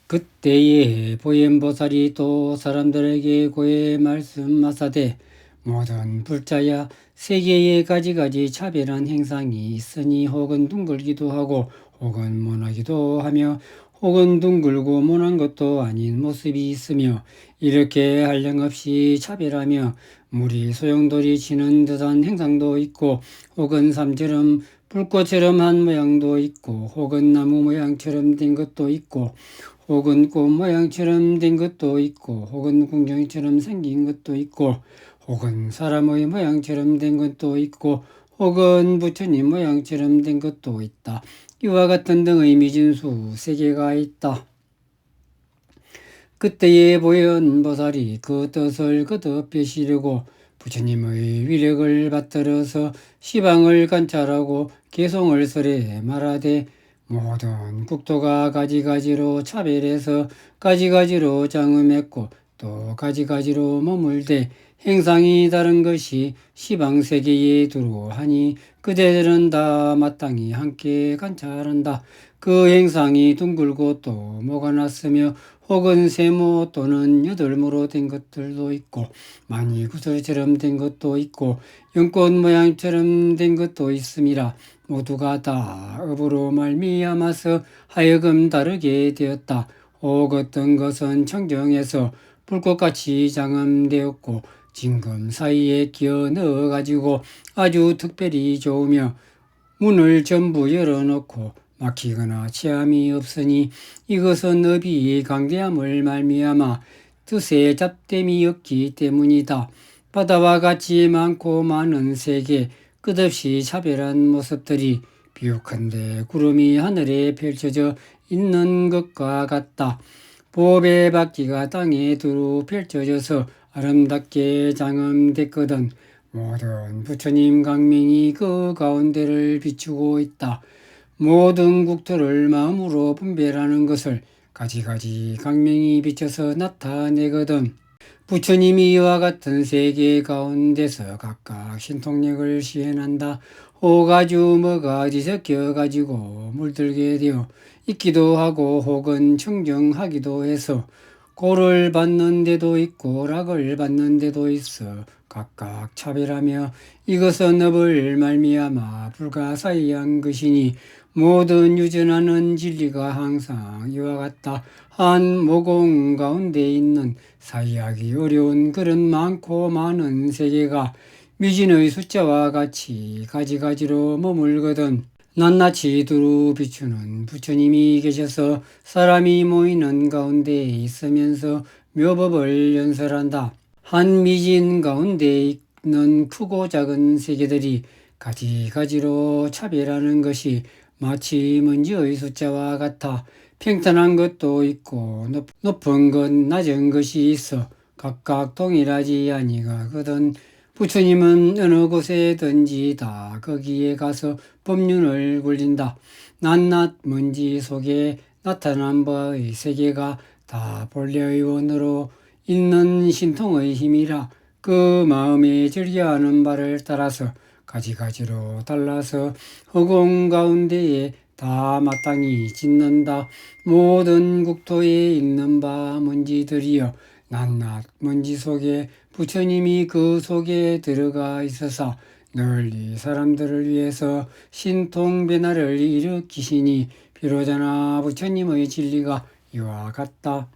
그때에 보현보살이 또 사람들에게 고해 말씀하사되 모든 불자야 세계에 가지가지 차별한 행상이 있으니 혹은 둥글기도 하고 혹은 모나기도 하며 혹은 둥글고 모난 것도 아닌 모습이 있으며 이렇게 한량없이 차별하며 물이 소용돌이 치는 듯한 행상도 있고 혹은 삼처럼 불꽃처럼 한 모양도 있고 혹은 나무 모양처럼 된 것도 있고 혹은 꽃 모양처럼 된 것도 있고 혹은 궁정처럼 생긴 것도 있고 혹은 사람의 모양처럼 된 것도 있고 혹은 부처님 모양처럼 된 것도 있다. 이와 같은 등의 미진수 세 개가 있다. 그때에 보현보살이 그 뜻을 거듭 벼시려고 부처님의 위력을 받들어서 시방을 관찰하고 개송을 설해 말하되 모든 국토가 가지가지로 차별해서 가지가지로 장엄했고 또 가지가지로 머물되 행상이 다른 것이 시방세계에 두루하니 그대들은 다 마땅히 함께 관찰한다. 그 행상이 둥글고 또 모가 났으며 혹은 세모 또는 여덟모로 된 것들도 있고 많이 구슬처럼 된 것도 있고 연꽃 모양처럼 된 것도 있음이라 모두가 다 업으로 말미암아서 하여금 다르게 되었다. 혹 어떤 것은 청정해서 불꽃같이 장엄되었고 진금 사이에 끼어 넣어가지고 아주 특별히 좋으며 문을 전부 열어놓고 막히거나 체함이 없으니 이것은 업이 강대함을 말미암아 뜻의 잡됨이 없기 때문이다. 바다와 같이 많고 많은 세계 끝없이 차별한 모습들이 비옥한데 구름이 하늘에 펼쳐져 있는 것과 같다. 보배 바퀴가 땅에 두루 펼쳐져서 아름답게 장엄됐거든. 모든 부처님 강명이 그 가운데를 비추고 있다. 모든 국토를 마음으로 분별하는 것을 가지가지 강명이 비춰서 나타내거든. 부처님이 이와 같은 세계 가운데서 각각 신통력을 시행한다. 혹아주 뭐가 뒤섞여가지고 물들게 되어 있기도 하고 혹은 청정하기도 해서 고를 받는 데도 있고 락을 받는 데도 있어 각각 차별하며 이것은 업을 말미암아 불가사의한 것이니 모든 유전하는 진리가 항상 이와 같다. 한 모공 가운데 있는 사이하기 어려운 그런 많고 많은 세계가 미진의 숫자와 같이 가지가지로 머물거든. 낱낱이 두루 비추는 부처님이 계셔서 사람이 모이는 가운데 있으면서 묘법을 연설한다. 한 미진 가운데 있는 크고 작은 세계들이 가지가지로 차별하는 것이 마치 먼지의 숫자와 같아 평탄한 것도 있고 높은 것 낮은 것이 있어 각각 동일하지 아니하거든. 부처님은 어느 곳에든지 다 거기에 가서 법륜을 굴린다. 낱낱 먼지 속에 나타난 바의 세계가 다 본래의 원으로 있는 신통의 힘이라 그 마음에 즐겨하는 바를 따라서 가지가지로 달라서 허공 가운데에 다 마땅히 짓는다. 모든 국토에 있는 바 먼지들이여 낱낱 먼지 속에 부처님이 그 속에 들어가 있어서 널리 사람들을 위해서 신통변화를 일으키시니 비로자나 부처님의 진리가 이와 같다.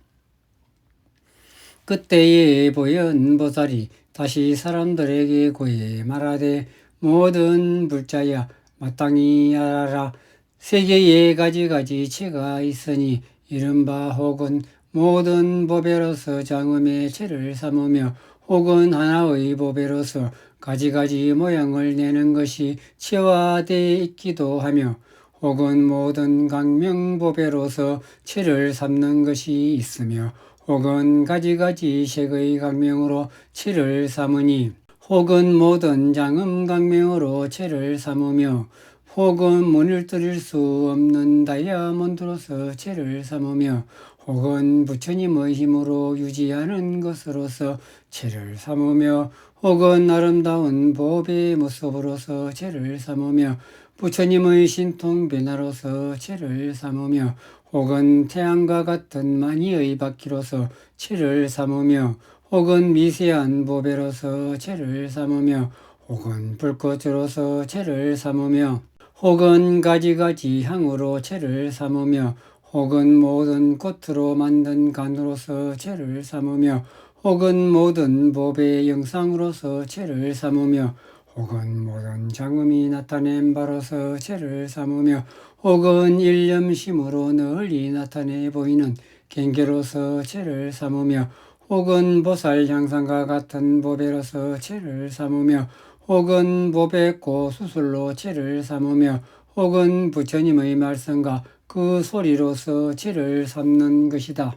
그때에 보현보살이 다시 사람들에게 고해 말하되 모든 불자야 마땅히 알아라. 세계에 가지가지 체가 있으니 이른바 혹은 모든 보배로서 장엄의 체를 삼으며 혹은 하나의 보배로서 가지가지 모양을 내는 것이 체화되어 있기도 하며 혹은 모든 강명보배로서 체를 삼는 것이 있으며 혹은 가지가지 색의 강명으로 체를 삼으니 혹은 모든 장엄 강명으로 체를 삼으며 혹은 문을 뚫을 수 없는 다이아몬드로서 체를 삼으며 혹은 부처님의 힘으로 유지하는 것으로서 체를 삼으며 혹은 아름다운 보배의 모습으로서 체를 삼으며 부처님의 신통 변화로서 체를 삼으며 혹은 태양과 같은 만이의 바퀴로서 체를 삼으며 혹은 미세한 보배로서 체를 삼으며 혹은 불꽃으로서 체를 삼으며 혹은 가지가지 향으로 체를 삼으며 혹은 모든 꽃으로 만든 간으로서 체를 삼으며 혹은 모든 보배의 영상으로서 체를 삼으며 혹은 모든 장음이 나타낸 바로서 체를 삼으며 혹은 일념심으로 널리 나타내 보이는 경계로서 체를 삼으며 혹은 보살 향상과 같은 보배로서 체를 삼으며 혹은 보배꽃 수술로 체를 삼으며 혹은 부처님의 말씀과 그 소리로서 체를 삼는 것이다.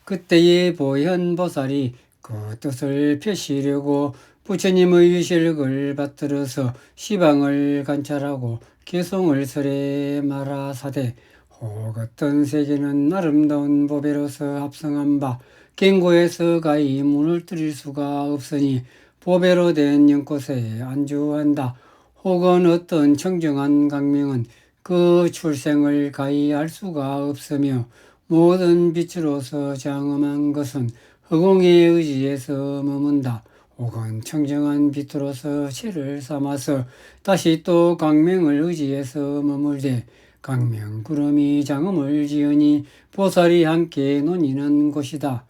그때의 보현보살이 그 뜻을 펴시려고 부처님의 유실을 받들어서 시방을 관찰하고 개송을 설해 말하사대 혹 어떤 세계는 아름다운 보배로서 합성한 바 갱고에서 가히 문을 뚫을 수가 없으니 보배로 된 연꽃에 안주한다. 혹은 어떤 청정한 강명은 그 출생을 가히 알 수가 없으며 모든 빛으로서 장엄한 것은 허공의 의지에서 머문다. 혹은 청정한 빛으로서 체를 삼아서 다시 또 강명을 의지해서 머물되 강명 구름이 장엄을 지으니 보살이 함께 논의는 곳이다.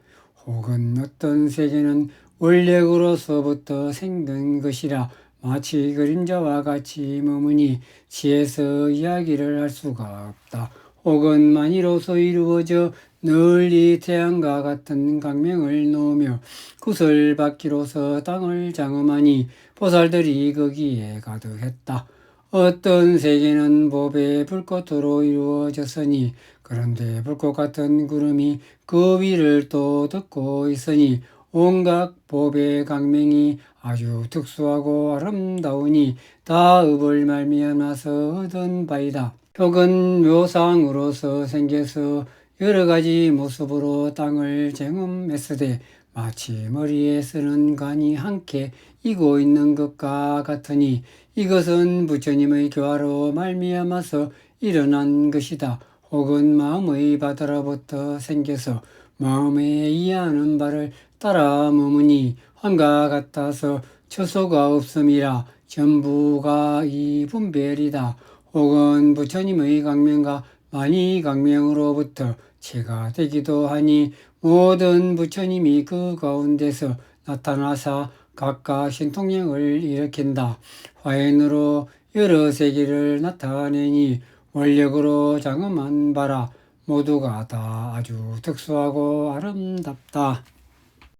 혹은 어떤 세계는 원력으로서부터 생긴 것이라 마치 그림자와 같이 머무니 지에서 이야기를 할 수가 없다. 혹은 만이로서 이루어져 널리 태양과 같은 강명을 놓으며 구슬바퀴로서 땅을 장엄하니 보살들이 거기에 가득했다. 어떤 세계는 보배 불꽃으로 이루어졌으니 그런데 불꽃 같은 구름이 그 위를 또 덮고 있으니 온갖 보배 강명이 아주 특수하고 아름다우니 다 읍을 말미암아서 얻은 바이다. 혹은 묘상으로서 생겨서 여러 가지 모습으로 땅을 쟁음했으되 마치 머리에 쓰는 관이 함께 이고 있는 것과 같으니 이것은 부처님의 교화로 말미암아서 일어난 것이다. 혹은 마음의 바다로부터 생겨서 마음에 이해하는 바를 따라 머무니 환과 같아서 처소가 없음이라 전부가 이 분별이다. 혹은 부처님의 강명과 만이 강명으로부터 체가 되기도 하니 모든 부처님이 그 가운데서 나타나사 각각 신통력을 일으킨다. 화연으로 여러 세계를 나타내니 원력으로 장엄한 바라 모두가 다 아주 특수하고 아름답다.